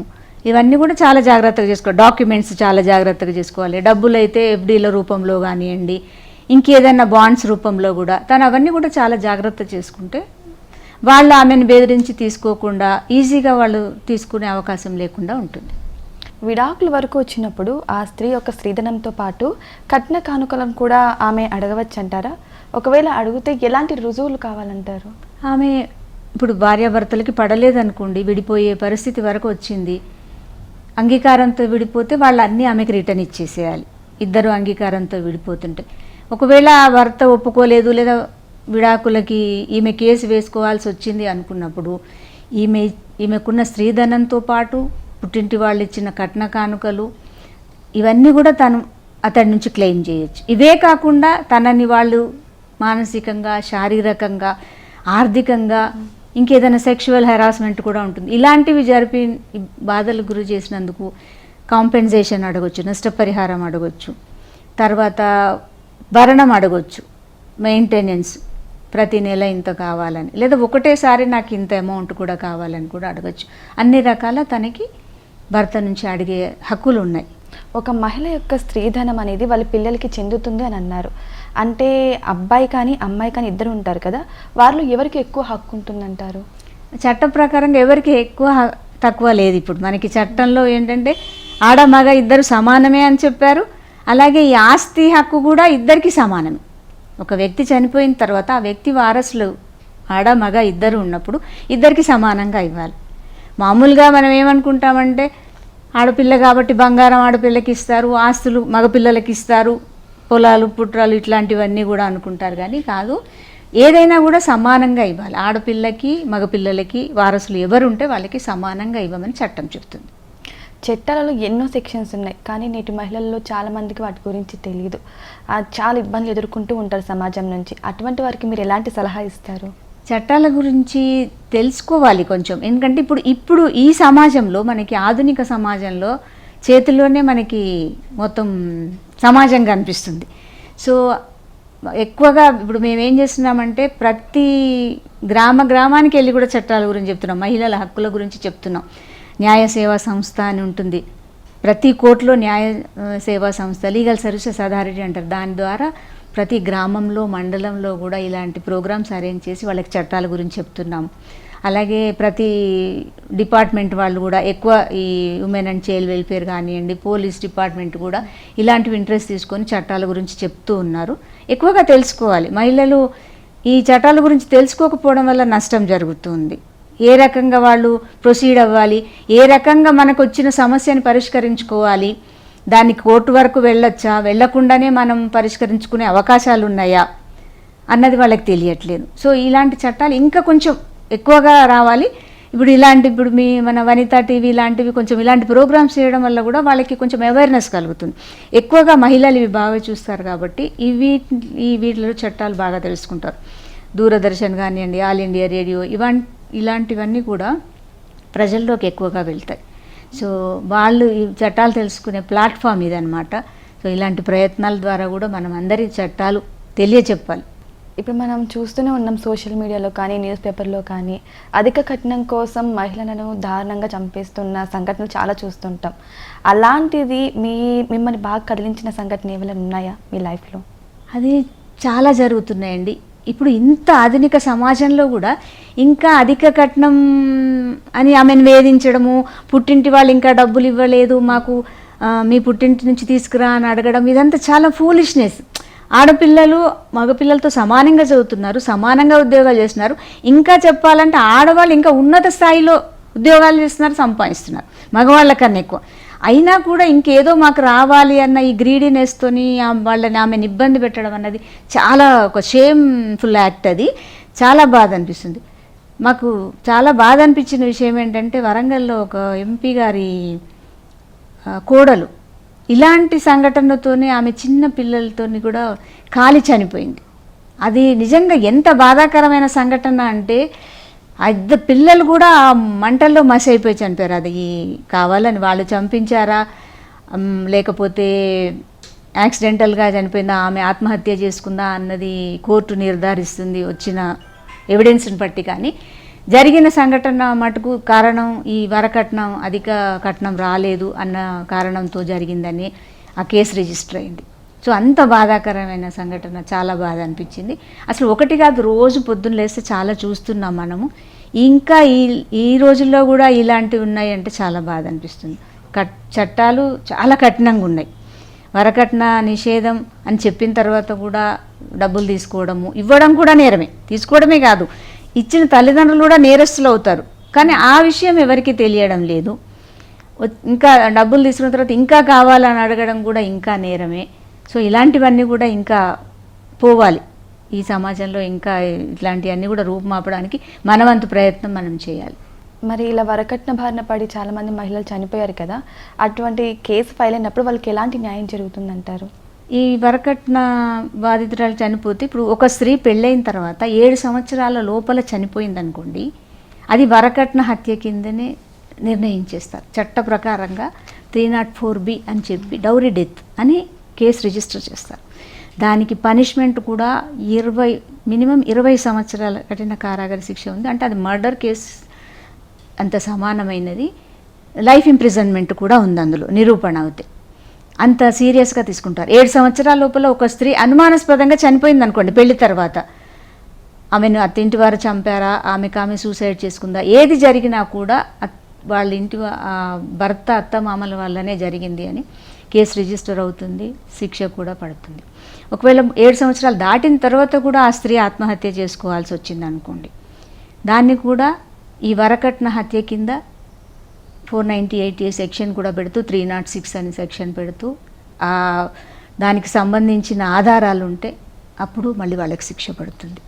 ఇవన్నీ కూడా చాలా జాగ్రత్తగా చేసుకోవాలి. డాక్యుమెంట్స్ చాలా జాగ్రత్తగా చేసుకోవాలి. డబ్బులు అయితే ఎఫ్డీల రూపంలో కానివ్వండి, ఇంకేదైనా బాండ్స్ రూపంలో కూడా తను అవన్నీ కూడా చాలా జాగ్రత్త చేసుకుంటే వాళ్ళు ఆమెను బెదిరించి తీసుకోకుండా ఈజీగా వాళ్ళు తీసుకునే అవకాశం లేకుండా ఉంటుంది. విడాకుల వరకు వచ్చినప్పుడు ఆ స్త్రీ యొక్క స్త్రీధనంతో పాటు కట్న కానుకలను కూడా ఆమె అడగవచ్చు అంటారా? ఒకవేళ అడిగితే ఎలాంటి రుజువులు కావాలంటారు? ఆమె ఇప్పుడు భార్యాభర్తలకి పడలేదనుకోండి, విడిపోయే పరిస్థితి వరకు వచ్చింది, అంగీకారంతో విడిపోతే వాళ్ళు అన్నీ ఆమెకి రిటర్న్ ఇచ్చేసేయాలి. ఇద్దరు అంగీకారంతో విడిపోతుంటే ఒకవేళ ఆ భర్త ఒప్పుకోలేదు లేదా విడాకులకి ఈమె కేసు వేసుకోవాల్సి వచ్చింది అనుకున్నప్పుడు ఈమెకున్న స్త్రీధనంతో పాటు పుట్టింటి వాళ్ళు ఇచ్చిన కట్న కానుకలు ఇవన్నీ కూడా తను అతడి నుంచి క్లెయిమ్ చేయొచ్చు. ఇవే కాకుండా తనని వాళ్ళు మానసికంగా, శారీరకంగా, ఆర్థికంగా ఇంకేదైనా సెక్షువల్ హెరాస్మెంట్ కూడా ఉంటుంది. ఇలాంటివి జరిపి బాధలకు గురి చేసినందుకు కాంపెన్సేషన్ అడగొచ్చు, నష్టపరిహారం అడగొచ్చు, తర్వాత భరణం అడగొచ్చు, మెయింటెనెన్స్ ప్రతి నెల ఇంత కావాలని, లేదా ఒకటేసారి నాకు ఇంత అమౌంట్ కూడా కావాలని కూడా అడగచ్చు. అన్ని రకాల తనకి భర్త నుంచి అడిగే హక్కులు ఉన్నాయి. ఒక మహిళ యొక్క స్త్రీధనం అనేది వాళ్ళ పిల్లలకి చెందుతుంది అని అన్నారు. అంటే అబ్బాయి కానీ అమ్మాయి కానీ ఇద్దరు ఉంటారు కదా, వాళ్ళు ఎవరికి ఎక్కువ హక్కు ఉంటుందంటారు? చట్టం ప్రకారంగా ఎవరికి ఎక్కువ తక్కువ లేదు. ఇప్పుడు మనకి చట్టంలో ఏంటంటే ఆడ మగ ఇద్దరు సమానమే అని చెప్పారు. అలాగే ఈ ఆస్తి హక్కు కూడా ఇద్దరికి సమానమే. ఒక వ్యక్తి చనిపోయిన తర్వాత ఆ వ్యక్తి వారసులు ఆడ మగ ఇద్దరు ఉన్నప్పుడు ఇద్దరికి సమానంగా ఇవ్వాలి. మామూలుగా మనం ఏమనుకుంటామంటే ఆడపిల్ల కాబట్టి బంగారం ఆడపిల్లకి ఇస్తారు, ఆస్తులు మగపిల్లలకి ఇస్తారు, పొలాలు పుట్రాలు ఇట్లాంటివన్నీ కూడా అనుకుంటారు. కానీ కాదు, ఏదైనా కూడా సమానంగా ఇవ్వాలి. ఆడపిల్లకి మగపిల్లలకి వారసులు ఎవరు ఉంటే వాళ్ళకి సమానంగా ఇవ్వమని చట్టం చెప్తుంది. చట్టాలలో ఎన్నో సెక్షన్స్ ఉన్నాయి, కానీ నేటి మహిళల్లో చాలామందికి వాటి గురించి తెలియదు. చాలా ఇబ్బందులు ఎదుర్కొంటూ ఉంటారు సమాజం నుంచి. అటువంటి వారికి మీరు ఎలాంటి సలహా ఇస్తారు? చట్టాల గురించి తెలుసుకోవాలి కొంచెం. ఎందుకంటే ఇప్పుడు ఈ సమాజంలో, మనకి ఆధునిక సమాజంలో చేతుల్లోనే మనకి మొత్తం సమాజం కనిపిస్తుంది. సో ఎక్కువగా ఇప్పుడు మేమేం చేస్తున్నామంటే ప్రతి గ్రామానికి వెళ్ళి కూడా చట్టాల గురించి చెప్తున్నాం, మహిళల హక్కుల గురించి చెప్తున్నాం. న్యాయ సేవా సంస్థ అని ఉంటుంది, ప్రతి కోర్టులో న్యాయ సేవా సంస్థ, లీగల్ సర్వీసెస్ అథారిటీ అంటారు. దాని ద్వారా ప్రతి గ్రామంలో, మండలంలో కూడా ఇలాంటి ప్రోగ్రామ్స్ అరేంజ్ చేసి వాళ్ళకి చట్టాల గురించి చెప్తున్నాం. అలాగే ప్రతి డిపార్ట్మెంట్ వాళ్ళు కూడా ఎక్కువ ఈ ఉమెన్ అండ్ చైల్డ్ వెల్ఫేర్ కానివ్వండి, పోలీస్ డిపార్ట్మెంట్ కూడా ఇలాంటివి ఇంట్రెస్ట్ తీసుకొని చట్టాల గురించి చెప్తూ ఉన్నారు. ఎక్కువగా తెలుసుకోవాలి. మహిళలు ఈ చట్టాల గురించి తెలుసుకోకపోవడం వల్ల నష్టం జరుగుతుంది. ఏ రకంగా వాళ్ళు ప్రొసీడ్ అవ్వాలి, ఏ రకంగా మనకు వచ్చిన సమస్యని పరిష్కరించుకోవాలి, దానికి కోర్టు వరకు వెళ్ళొచ్చా, వెళ్లకుండానే మనం పరిష్కరించుకునే అవకాశాలు ఉన్నాయా అన్నది వాళ్ళకి తెలియట్లేదు. సో ఇలాంటి చట్టాలు ఇంకా కొంచెం ఎక్కువగా రావాలి. ఇప్పుడు మన వనితా టీవీ లాంటివి కొంచెం ఇలాంటి ప్రోగ్రామ్స్ చేయడం వల్ల కూడా వాళ్ళకి కొంచెం అవేర్నెస్ కలుగుతుంది. ఎక్కువగా మహిళలు ఇవి బాగా చూస్తారు కాబట్టి వీటిలో చట్టాలు బాగా తెలుసుకుంటారు. దూరదర్శన్ కానివ్వండి, ఆల్ ఇండియా రేడియో, ఇలాంటివన్నీ కూడా ప్రజల్లోకి ఎక్కువగా వెళ్తాయి. సో వాళ్ళు ఈ చట్టాలు తెలుసుకునే ప్లాట్ఫామ్ ఇదనమాట. సో ఇలాంటి ప్రయత్నాల ద్వారా కూడా మనం అందరి చట్టాలు తెలియచెప్పాలి. ఇప్పుడు మనం చూస్తూనే ఉన్నాం సోషల్ మీడియాలో కానీ, న్యూస్ పేపర్లో కానీ అధిక కట్నం కోసం మహిళలను దారుణంగా చంపేస్తున్న సంఘటనలు చాలా చూస్తుంటాం. అలాంటిది మిమ్మల్ని బాగా కదిలించిన సంఘటన ఏమైనా ఉన్నాయా మీ లైఫ్లో? అది చాలా జరుగుతున్నాయండి. ఇప్పుడు ఇంత ఆధునిక సమాజంలో కూడా ఇంకా అధిక కట్నం అని ఆమెను వేధించడము, పుట్టింటి వాళ్ళు ఇంకా డబ్బులు ఇవ్వలేదు మాకు, మీ పుట్టింటి నుంచి తీసుకురా అని అడగడం, ఇదంతా చాలా ఫూలిష్నెస్. ఆడపిల్లలు మగపిల్లలతో సమానంగా చదువుతున్నారు, సమానంగా ఉద్యోగాలు చేస్తున్నారు. ఇంకా చెప్పాలంటే ఆడవాళ్ళు ఇంకా ఉన్నత స్థాయిలో ఉద్యోగాలు చేస్తున్నారు, సంపాదిస్తున్నారు మగవాళ్ళ కన్నా ఎక్కువ. అయినా కూడా ఇంకేదో మాకు రావాలి అన్న ఈ గ్రీడీనెస్తోని వాళ్ళని ఆమెను ఇబ్బంది పెట్టడం అన్నది చాలా ఒక షేమ్ఫుల్ యాక్ట్. అది చాలా బాధ అనిపిస్తుంది. మాకు చాలా బాధ అనిపించిన విషయం ఏంటంటే వరంగల్లో ఒక ఎంపీ గారి కోడలు ఇలాంటి సంఘటనతోనే ఆమె చిన్న పిల్లలతోని కూడా కాలి చనిపోయింది. అది నిజంగా ఎంత బాధాకరమైన సంఘటన అంటే పిల్లలు కూడా ఆ మంటల్లో మసి అయిపోయి చనిపోయారు. అది కావాలని వాళ్ళు చంపించారా లేకపోతే యాక్సిడెంటల్గా చనిపోయిందా, ఆమె ఆత్మహత్య చేసుకుందా అన్నది కోర్టు నిర్ధారిస్తుంది వచ్చిన ఎవిడెన్స్ని బట్టి. కానీ జరిగిన సంఘటన మటుకు కారణం ఈ వరకట్నం, అధిక కట్నం రాలేదు అన్న కారణంతో జరిగిందని ఆ కేసు రిజిస్టర్ అయింది. సో అంత బాధాకరమైన సంఘటన, చాలా బాధ అనిపించింది. అసలు ఒకటి కాదు, రోజు పొద్దున్న లేస్తే చాలా చూస్తున్నాం మనము. ఇంకా ఈ రోజుల్లో కూడా ఇలాంటివి ఉన్నాయి అంటే చాలా బాధ అనిపిస్తుంది. చట్టాలు చాలా కఠినంగా ఉన్నాయి. వరకట్న నిషేధం అని చెప్పిన తర్వాత కూడా డబ్బులు తీసుకోవడము, ఇవ్వడం కూడా నేరమే, తీసుకోవడమే కాదు ఇచ్చిన తల్లిదండ్రులు కూడా నేరస్తులు అవుతారు. కానీ ఆ విషయం ఎవరికి తెలియడం లేదు. ఇంకా డబ్బులు తీసుకున్న తర్వాత ఇంకా కావాలని అడగడం కూడా ఇంకా నేరమే. సో ఇలాంటివన్నీ కూడా ఇంకా పోవాలి ఈ సమాజంలో. ఇంకా ఇట్లాంటివన్నీ కూడా రూపుమాపడానికి మనవంతు ప్రయత్నం మనం చేయాలి. మరి ఇలా వరకట్న బారిన పడి చాలామంది మహిళలు చనిపోయారు కదా, అటువంటి కేసు ఫైల్ అయినప్పుడు వాళ్ళకి ఎలాంటి న్యాయం జరుగుతుందంటారు? ఈ వరకట్న బాధితురాలు చనిపోతే, ఇప్పుడు ఒక స్త్రీ పెళ్ళైన తర్వాత 7 సంవత్సరాల లోపల చనిపోయింది అనుకోండి, అది వరకట్న హత్య కిందనే నిర్ణయించేస్తారు. చట్ట ప్రకారంగా 304B అని చెప్పి డౌరీ డెత్ అని కేసు రిజిస్టర్ చేస్తారు. దానికి పనిష్మెంట్ కూడా మినిమం 20 సంవత్సరాల కఠిన కారాగార శిక్ష ఉంది. అంటే అది మర్డర్ కేసు అంత సమానమైనది. లైఫ్ ఇంప్రిజన్మెంట్ కూడా ఉంది అందులో నిరూపణ అవుతే. అంత సీరియస్గా తీసుకుంటారు. 7 సంవత్సరాల లోపల ఒక స్త్రీ అనుమానాస్పదంగా చనిపోయింది అనుకోండి, పెళ్లి తర్వాత ఆమెను అత్తింటి వారు చంపారా, ఆమె సూసైడ్ చేసుకుందా, ఏది జరిగినా కూడా వాళ్ళ ఇంటి భర్త అత్తమామల వల్లనే జరిగింది అని కేసు రిజిస్టర్ అవుతుంది, శిక్ష కూడా పడుతుంది. ఒకవేళ 7 సంవత్సరాలు దాటిన తర్వాత కూడా ఆ స్త్రీ ఆత్మహత్య చేసుకోవాల్సి వచ్చింది అనుకోండి, దాన్ని కూడా ఈ వరకట్న హత్య కింద 498A సెక్షన్ కూడా పెడుతూ 306 అని సెక్షన్ పెడుతూ దానికి సంబంధించిన ఆధారాలు ఉంటే అప్పుడు మళ్ళీ వాళ్ళకి శిక్ష పడుతుంది.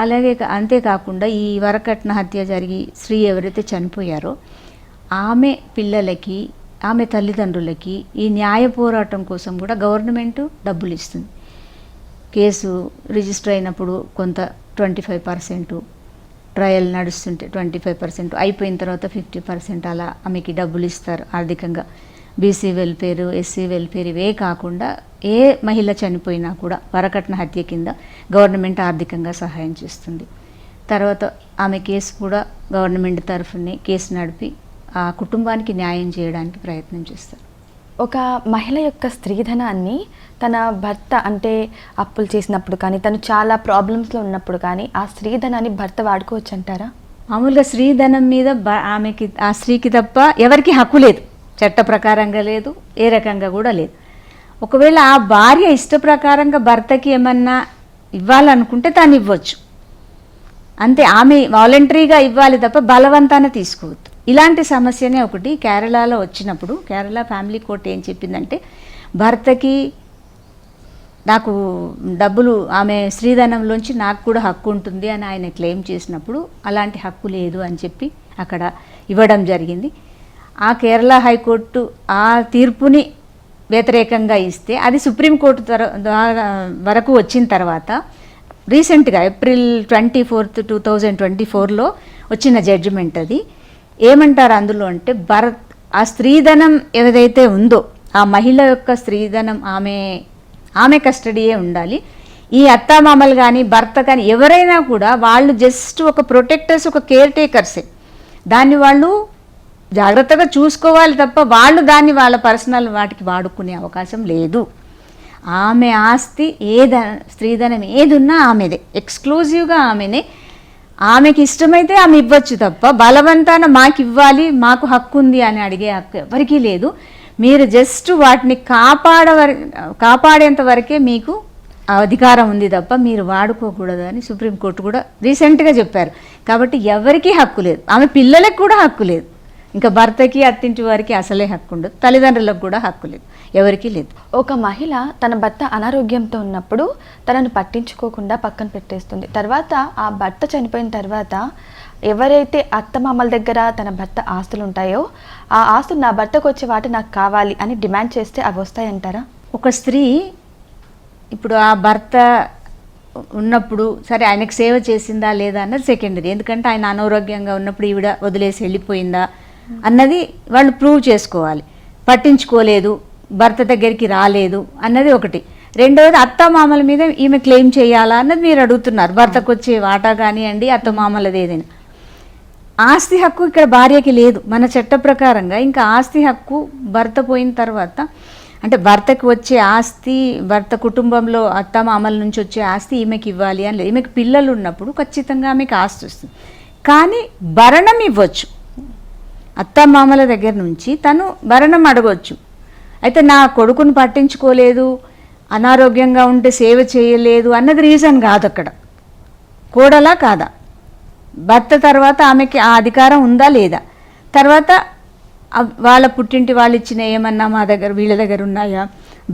అలాగే అంతేకాకుండా ఈ వరకట్న హత్య జరిగి స్త్రీ ఎవరైతే చనిపోయారో ఆమె పిల్లలకి, ఆమె తల్లిదండ్రులకి ఈ న్యాయ పోరాటం కోసం కూడా గవర్నమెంట్ డబ్బులు ఇస్తుంది. కేసు రిజిస్టర్ అయినప్పుడు కొంత 25%, ట్రయల్ నడుస్తుంటే 25%, అయిపోయిన తర్వాత 50% అలా ఆమెకి డబ్బులు ఇస్తారు ఆర్థికంగా. బీసీ వెల్ఫేరు, ఎస్సీ వెల్ఫేర్ ఇవే కాకుండా ఏ మహిళ చనిపోయినా కూడా వరకట్న హత్య కింద గవర్నమెంట్ ఆర్థికంగా సహాయం చేస్తుంది. తర్వాత ఆమె కేసు కూడా గవర్నమెంట్ తరఫునే కేసు నడిపి ఆ కుటుంబానికి న్యాయం చేయడానికి ప్రయత్నం చేస్తారు. ఒక మహిళ యొక్క స్త్రీధనాన్ని తన భర్త అంటే అప్పులు చేసినప్పుడు కానీ, తను చాలా ప్రాబ్లమ్స్లో ఉన్నప్పుడు కానీ ఆ స్త్రీధనాన్ని భర్త వాడుకోవచ్చు అంటారా? మామూలుగా స్త్రీధనం మీద ఆమెకి, ఆ స్త్రీకి తప్ప ఎవరికి హక్కు లేదు, చట్ట ప్రకారంగా లేదు, ఏ రకంగా కూడా లేదు. ఒకవేళ ఆ భార్య ఇష్ట ప్రకారంగా భర్తకి ఏమన్నా ఇవ్వాలనుకుంటే తాను ఇవ్వచ్చు, అంతే. ఆమె వాలంటరీగా ఇవ్వాలి తప్ప బలవంతాన తీసుకోవద్దు. ఇలాంటి సమస్యనే ఒకటి కేరళలో వచ్చినప్పుడు కేరళ ఫ్యామిలీ కోర్ట్ ఏం చెప్పిందంటే, భర్తకి నాకు డబ్బులు, ఆమె స్త్రీధనంలోంచి నాకు కూడా హక్కు ఉంటుంది అని ఆయన క్లెయిమ్ చేసినప్పుడు అలాంటి హక్కు లేదు అని చెప్పి అక్కడ ఇవ్వడం జరిగింది. ఆ కేరళ హైకోర్టు ఆ తీర్పుని వ్యతిరేకంగా ఇస్తే అది సుప్రీంకోర్టు ద్వారా వరకు వచ్చిన తర్వాత రీసెంట్గా April 24, 2024లో వచ్చిన జడ్జిమెంట్ అది. ఏమంటారు అందులో అంటే, ఆ స్త్రీధనం ఏదైతే ఉందో ఆ మహిళ యొక్క స్త్రీధనం ఆమె కస్టడీయే ఉండాలి. ఈ అత్తామామలు కానీ భర్త కానీ ఎవరైనా కూడా వాళ్ళు జస్ట్ ఒక ప్రొటెక్టర్స్, ఒక కేర్ టేకర్సే. దాన్ని వాళ్ళు జాగ్రత్తగా చూసుకోవాలి తప్ప వాళ్ళు దాన్ని వాళ్ళ పర్సనల్ వాటికి వాడుకునే అవకాశం లేదు. ఆమె ఆస్తి స్త్రీధనం ఏది ఉన్నా ఆమెదే, ఎక్స్క్లూజివ్గా ఆమెనే. ఆమెకి ఇష్టమైతే ఆమె ఇవ్వచ్చు తప్ప బలవంతాన మాకు ఇవ్వాలి, మాకు హక్కు ఉంది అని అడిగే హక్కు ఎవరికీ లేదు. మీరు జస్ట్ వాటిని కాపాడేంత వరకే మీకు ఆ అధికారం ఉంది తప్ప మీరు వాడుకోకూడదు అని సుప్రీంకోర్టు కూడా రీసెంట్గా చెప్పారు. కాబట్టి ఎవరికీ హక్కు లేదు, ఆమె పిల్లలకు కూడా హక్కు లేదు. ఇంకా భర్తకి అత్తింటి వారికి అసలే హక్కు ఉండదు, తల్లిదండ్రులకు కూడా హక్కు లేదు, ఎవరికీ లేదు. ఒక మహిళ తన భర్త అనారోగ్యంతో ఉన్నప్పుడు తనను పట్టించుకోకుండా పక్కన పెట్టేస్తుంది. తర్వాత ఆ భర్త చనిపోయిన తర్వాత ఎవరైతే అత్తమామల దగ్గర తన భర్త ఆస్తులు ఉంటాయో ఆ ఆస్తులు నా భర్తకు వచ్చే వాటి నాకు కావాలి అని డిమాండ్ చేస్తే అవి వస్తాయంటారా? ఒక స్త్రీ ఇప్పుడు ఆ భర్త ఉన్నప్పుడు సరే ఆయనకు సేవ చేసిందా లేదా అన్నది సెకండరీ. ఎందుకంటే ఆయన అనారోగ్యంగా ఉన్నప్పుడు ఈవిడ వదిలేసి వెళ్ళిపోయిందా అన్నది వాళ్ళు ప్రూవ్ చేసుకోవాలి. పట్టించుకోలేదు, భర్త దగ్గరికి రాలేదు అన్నది ఒకటి. రెండవది అత్తమామల మీద ఈమె క్లెయిమ్ చేయాలా అన్నది మీరు అడుగుతున్నారు. భర్తకు వచ్చే వాటా కానివ్వండి, అత్తమామలది ఏదైనా. ఆస్తి హక్కు ఇక్కడ భార్యకి లేదు మన చట్ట ప్రకారంగా. ఇంకా ఆస్తి హక్కు భర్త పోయిన తర్వాత అంటే భర్తకు వచ్చే ఆస్తి, భర్త కుటుంబంలో అత్తమామల నుంచి వచ్చే ఆస్తి ఈమెకి ఇవ్వాలి అని లేదు. ఈమెకి పిల్లలు ఉన్నప్పుడు ఖచ్చితంగా ఆమెకి ఆస్తి వస్తుంది. కానీ భరణం ఇవ్వచ్చు, అత్తమామల దగ్గర నుంచి తను భరణం అడగవచ్చు. అయితే నా కొడుకును పట్టించుకోలేదు, అనారోగ్యంగా ఉంటే సేవ చేయలేదు అన్నది రీజన్ కాదు. అక్కడ కోడలా కాదా, భర్త తర్వాత ఆమెకి ఆ అధికారం ఉందా లేదా, తర్వాత వాళ్ళ పుట్టింటి వాళ్ళు ఇచ్చిన ఏమన్నా మా దగ్గర వీళ్ళ దగ్గర ఉన్నాయా,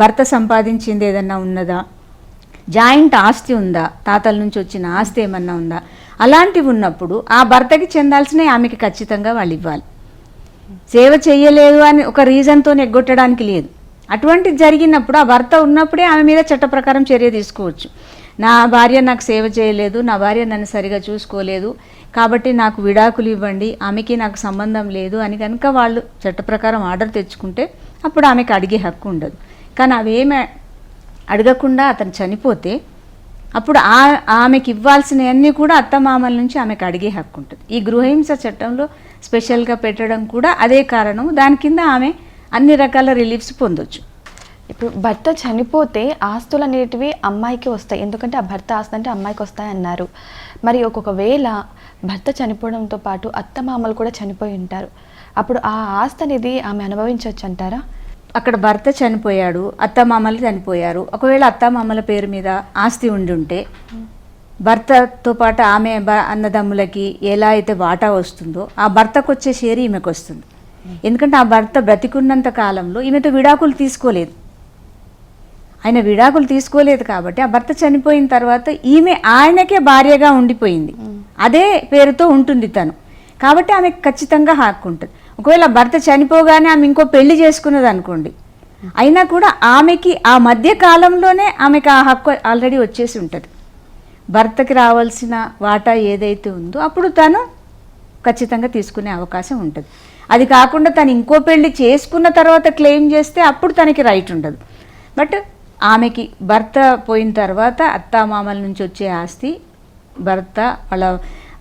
భర్త సంపాదించింది ఏదన్నా ఉన్నదా, జాయింట్ ఆస్తి ఉందా, తాతల నుంచి వచ్చిన ఆస్తి ఏమన్నా ఉందా, అలాంటివి ఉన్నప్పుడు ఆ భర్తకి చెందాల్సినవి ఆమెకి ఖచ్చితంగా వాళ్ళు ఇవ్వాలి. సేవ చేయలేదు అని ఒక రీజన్తో ఎగ్గొట్టడానికి లేదు. అటువంటిది జరిగినప్పుడు ఆ భర్త ఉన్నప్పుడే ఆమె మీద చట్ట ప్రకారం చర్య తీసుకోవచ్చు. నా భార్య నాకు సేవ చేయలేదు, నా భార్య నన్ను సరిగా చూసుకోలేదు, కాబట్టి నాకు విడాకులు ఇవ్వండి, ఆమెకి నాకు సంబంధం లేదు అని కనుక వాళ్ళు చట్ట ప్రకారం ఆర్డర్ తెచ్చుకుంటే అప్పుడు ఆమెకు అడిగే హక్కు ఉండదు. కానీ అవేమి అడగకుండా అతను చనిపోతే అప్పుడు ఆమెకి ఇవ్వాల్సినవన్నీ కూడా అత్తమామల నుంచి ఆమెకు అడిగే హక్కు ఉంటుంది. ఈ గృహహింస చట్టంలో స్పెషల్గా పెట్టడం కూడా అదే కారణం. దాని కింద ఆమె అన్ని రకాల రిలీఫ్స్ పొందొచ్చు. ఇప్పుడు భర్త చనిపోతే ఆస్తులు అనేటివి అమ్మాయికి వస్తాయి, ఎందుకంటే ఆ భర్త ఆస్తి అంటే అమ్మాయికి వస్తాయి అన్నారు. మరి ఒక్కొక్కవేళ భర్త చనిపోవడంతో పాటు అత్తమామలు కూడా చనిపోయి ఉంటారు, అప్పుడు ఆ ఆస్తి అనేది ఆమె అనుభవించవచ్చు అంటారా? అక్కడ భర్త చనిపోయాడు, అత్తమామలు చనిపోయారు. ఒకవేళ అత్తమామల పేరు మీద ఆస్తి ఉండి ఉంటే భర్తతో పాటు ఆమె అన్నదమ్ములకి ఎలా అయితే వాటా వస్తుందో ఆ భర్తకు వచ్చే షేర్ ఈమెకు వస్తుంది. ఎందుకంటే ఆ భర్త బ్రతికున్నంత కాలంలో ఈమెతో విడాకులు తీసుకోలేదు. ఆయన విడాకులు తీసుకోలేదు కాబట్టి ఆ భర్త చనిపోయిన తర్వాత ఈమె ఆయనకే భార్యగా ఉండిపోయింది, అదే పేరుతో ఉంటుంది తను. కాబట్టి ఆమెకు ఖచ్చితంగా హక్కు ఉంటుంది. ఒకవేళ భర్త చనిపోగానే ఆమె ఇంకో పెళ్లి చేసుకున్నది అనుకోండి, అయినా కూడా ఆమెకి ఆ మధ్య కాలంలోనే ఆమెకు ఆ హక్కు ఆల్రెడీ వచ్చేసి ఉంటుంది. భర్తకి రావాల్సిన వాటా ఏదైతే ఉందో అప్పుడు తను ఖచ్చితంగా తీసుకునే అవకాశం ఉంటుంది. అది కాకుండా తను ఇంకో పెళ్లి చేసుకున్న తర్వాత క్లెయిమ్ చేస్తే అప్పుడు తనకి రైట్ ఉండదు. బట్ ఆమెకి భర్త పోయిన తర్వాత అత్తామామల నుంచి వచ్చే ఆస్తి భర్త వాళ్ళ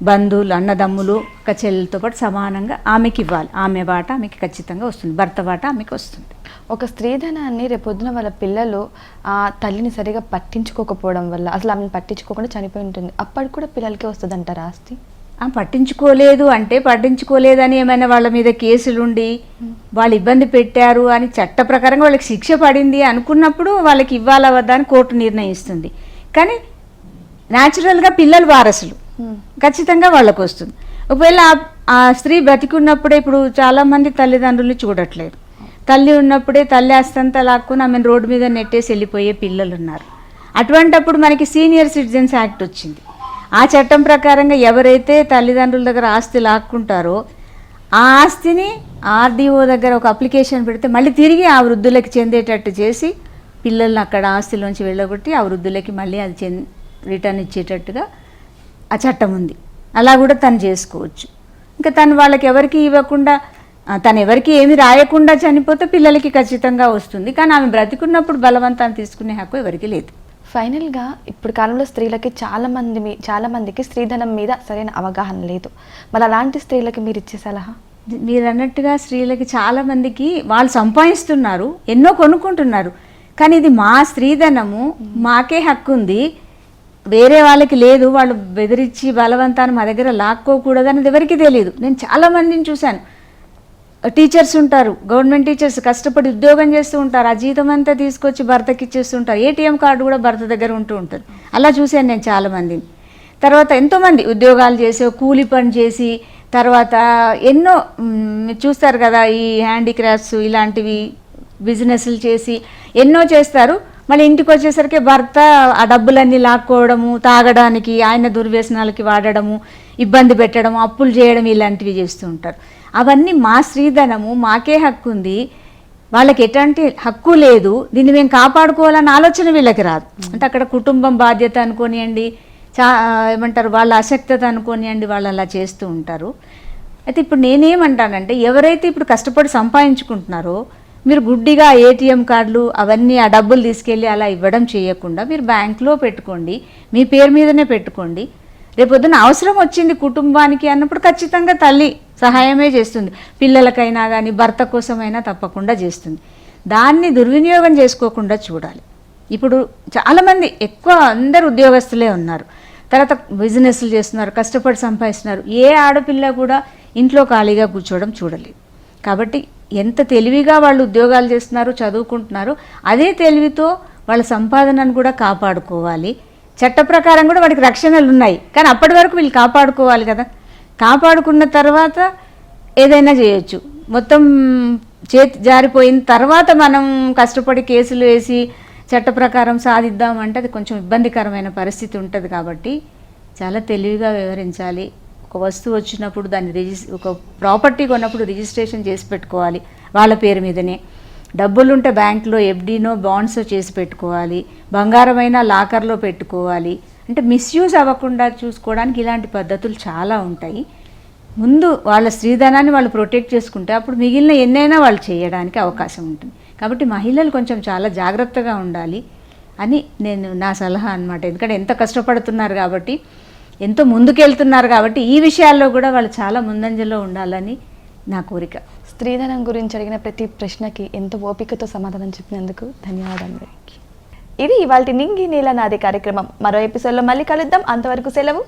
బంధువులు అన్నదమ్ములు చెల్లెలతో పాటు సమానంగా ఆమెకి ఇవ్వాలి. ఆమె వాటా ఆమెకి ఖచ్చితంగా వస్తుంది, భర్త వాటా ఆమెకి వస్తుంది. ఒక స్త్రీధనాన్ని రేపొద్దున వాళ్ళ పిల్లలు ఆ తల్లిని సరిగా పట్టించుకోకపోవడం వల్ల అసలు ఆమెను పట్టించుకోకుండా చనిపోయి ఉంటుంది, అప్పటికి కూడా పిల్లలకే వస్తుంది అంటారా ఆస్తి? పట్టించుకోలేదు అంటే పట్టించుకోలేదని ఏమైనా వాళ్ళ మీద కేసులుండి వాళ్ళు ఇబ్బంది పెట్టారు అని చట్ట ప్రకారంగా వాళ్ళకి శిక్ష పడింది అనుకున్నప్పుడు వాళ్ళకి ఇవ్వాలా వద్దా అని కోర్టు నిర్ణయిస్తుంది. కానీ న్యాచురల్గా పిల్లలు వారసులు, ఖచ్చితంగా వాళ్ళకు వస్తుంది. ఒకవేళ ఆ స్త్రీ బతికున్నప్పుడే, ఇప్పుడు చాలామంది తల్లిదండ్రులు చూడట్లేదు, తల్లి ఉన్నప్పుడే తల్లి ఆస్తంతా లాక్కుని ఆమెను రోడ్డు మీద నెట్టేసి వెళ్ళిపోయే పిల్లలు ఉన్నారు. అటువంటప్పుడు మనకి సీనియర్ సిటిజన్స్ యాక్ట్ వచ్చింది. ఆ చట్టం ప్రకారంగా ఎవరైతే తల్లిదండ్రుల దగ్గర ఆస్తి లాక్కుంటారో ఆ ఆస్తిని ఆర్డీఓ దగ్గర ఒక అప్లికేషన్ పెడితే మళ్ళీ తిరిగి ఆ వృద్ధులకి చెందేటట్టు చేసి పిల్లల్ని అక్కడ ఆస్తిలోంచి వెళ్ళగొట్టి ఆ వృద్ధులకి మళ్ళీ అది రిటర్న్ ఇచ్చేటట్టుగా ఆ చట్టం ఉంది. అలా కూడా తను చేసుకోవచ్చు. ఇంకా తను వాళ్ళకి ఎవరికి ఇవ్వకుండా, తను ఎవరికి ఏమి రాయకుండా చనిపోతే పిల్లలకి ఖచ్చితంగా వస్తుంది. కానీ ఆమె బ్రతికున్నప్పుడు బలవంతాన్ని తీసుకునే హక్కు ఎవరికి లేదు. ఫైనల్గా ఇప్పుడు కాలంలో స్త్రీలకి చాలా మందికి స్త్రీధనం మీద సరైన అవగాహన లేదు. మరి అలాంటి స్త్రీలకి మీరు ఇచ్చే సలహా? మీరు అన్నట్టుగా స్త్రీలకి చాలామందికి వాళ్ళు సంపాదిస్తున్నారు, ఎన్నో కొనుక్కుంటున్నారు, కానీ ఇది మా స్త్రీధనము, మాకే హక్కు ఉంది, వేరే వాళ్ళకి లేదు, వాళ్ళు బెదిరించి బలవంతాన్ని మా దగ్గర లాక్కోకూడదు అనేది ఎవరికి తెలియదు. నేను చాలా మందిని చూశాను. టీచర్స్ ఉంటారు, గవర్నమెంట్ టీచర్స్ కష్టపడి ఉద్యోగం చేస్తూ ఉంటారు, ఆ జీతం అంతా తీసుకొచ్చి భర్తకి ఇచ్చేస్తుంటారు, ఏటీఎం కార్డు కూడా భర్త దగ్గర ఉంటూ ఉంటుంది. అలా చూశాను నేను చాలా మందిని. తర్వాత ఎంతోమంది ఉద్యోగాలు చేసి కూలి పని చేసి తర్వాత ఎన్నో మీరు చూస్తారు కదా, ఈ హ్యాండీక్రాఫ్ట్స్ ఇలాంటివి బిజినెస్లు చేసి ఎన్నో చేస్తారు. మళ్ళీ ఇంటికి వచ్చేసరికి భర్త ఆ డబ్బులన్నీ లాక్కోవడము, తాగడానికి, ఆయన దుర్వ్యసనాలకి వాడడము, ఇబ్బంది పెట్టడము, అప్పులు చేయడం, ఇలాంటివి చేస్తూ ఉంటారు. అవన్నీ మా స్త్రీధనము, మాకే హక్కు ఉంది, వాళ్ళకి ఎటువంటి హక్కు లేదు, దీన్ని మేము కాపాడుకోవాలన్న ఆలోచన వీళ్ళకి రాదు. అంటే అక్కడ కుటుంబం బాధ్యత అనుకోనియండి, ఏమంటారు వాళ్ళ అశక్తత అనుకోనియండి, వాళ్ళు అలా చేస్తూ ఉంటారు. అయితే ఇప్పుడు నేనేమంటానంటే, ఎవరైతే ఇప్పుడు కష్టపడి సంపాదించుకుంటున్నారో మీరు గుడ్డిగా ఏటీఎం కార్డులు అవన్నీ ఆ డబ్బులు తీసుకెళ్ళి అలా ఇవ్వడం చేయకుండా మీరు బ్యాంకులో పెట్టుకోండి, మీ పేరు మీదనే పెట్టుకోండి. రేపొద్దున అవసరం వచ్చింది కుటుంబానికి అన్నప్పుడు ఖచ్చితంగా తల్లి సహాయమే చేస్తుంది, పిల్లలకైనా కానీ భర్త కోసమైనా తప్పకుండా చేస్తుంది. దాన్ని దుర్వినియోగం చేసుకోకుండా చూడాలి. ఇప్పుడు చాలామంది ఎక్కువ అందరు ఉద్యోగస్తులే ఉన్నారు, తర్వాత బిజినెస్లు చేస్తున్నారు, కష్టపడి సంపాదిస్తున్నారు. ఏ ఆడపిల్ల కూడా ఇంట్లో ఖాళీగా కూర్చోవడం చూడలేదు. కాబట్టి ఎంత తెలివిగా వాళ్ళు ఉద్యోగాలు చేస్తున్నారు, చదువుకుంటున్నారు, అదే తెలివితో వాళ్ళ సంపాదనను కూడా కాపాడుకోవాలి. చట్ట ప్రకారం కూడా వాడికి రక్షణలు ఉన్నాయి, కానీ అప్పటి వరకు వీళ్ళు కాపాడుకోవాలి కదా. కాపాడుకున్న తర్వాత ఏదైనా చేయొచ్చు. మొత్తం చేతి జారిపోయిన తర్వాత మనం కష్టపడి కేసులు వేసి చట్ట ప్రకారం సాధిద్దామంటే అది కొంచెం ఇబ్బందికరమైన పరిస్థితి ఉంటుంది. కాబట్టి చాలా తెలివిగా వ్యవహరించాలి. ఒక వస్తువు వచ్చినప్పుడు దాన్ని ఒక ప్రాపర్టీ కొన్నప్పుడు రిజిస్ట్రేషన్ చేసి పెట్టుకోవాలి వాళ్ళ పేరు మీదనే. డబ్బులుంటే బ్యాంకులో ఎఫ్డీనో బాండ్స్ చేసి పెట్టుకోవాలి, బంగారమైన లాకర్లో పెట్టుకోవాలి. అంటే మిస్యూజ్ అవ్వకుండా చూసుకోవడానికి ఇలాంటి పద్ధతులు చాలా ఉంటాయి. ముందు వాళ్ళ స్త్రీధనాన్ని వాళ్ళు ప్రొటెక్ట్ చేసుకుంటే అప్పుడు మిగిలిన ఎన్నైనా వాళ్ళు చేయడానికి అవకాశం ఉంటుంది. కాబట్టి మహిళలు కొంచెం చాలా జాగ్రత్తగా ఉండాలి అని నేను నా సలహా అన్నమాట. ఎందుకంటే ఎంత కష్టపడుతున్నారు కాబట్టి, ఎంతో ముందుకెళ్తున్నారు కాబట్టి ఈ విషయాల్లో కూడా వాళ్ళు చాలా ముందంజలో ఉండాలని నా కోరిక. స్త్రీధనం గురించి అడిగిన ప్రతి ప్రశ్నకి ఎంతో ఓపికతో సమాధానం చెప్పినందుకు ధన్యవాదాలు. ఇది ఇవాల్టి నింగి నేల నాది కార్యక్రమం. మరో ఎపిసోడ్లో మళ్ళీ కలుద్దాం. అంతవరకు సెలవు.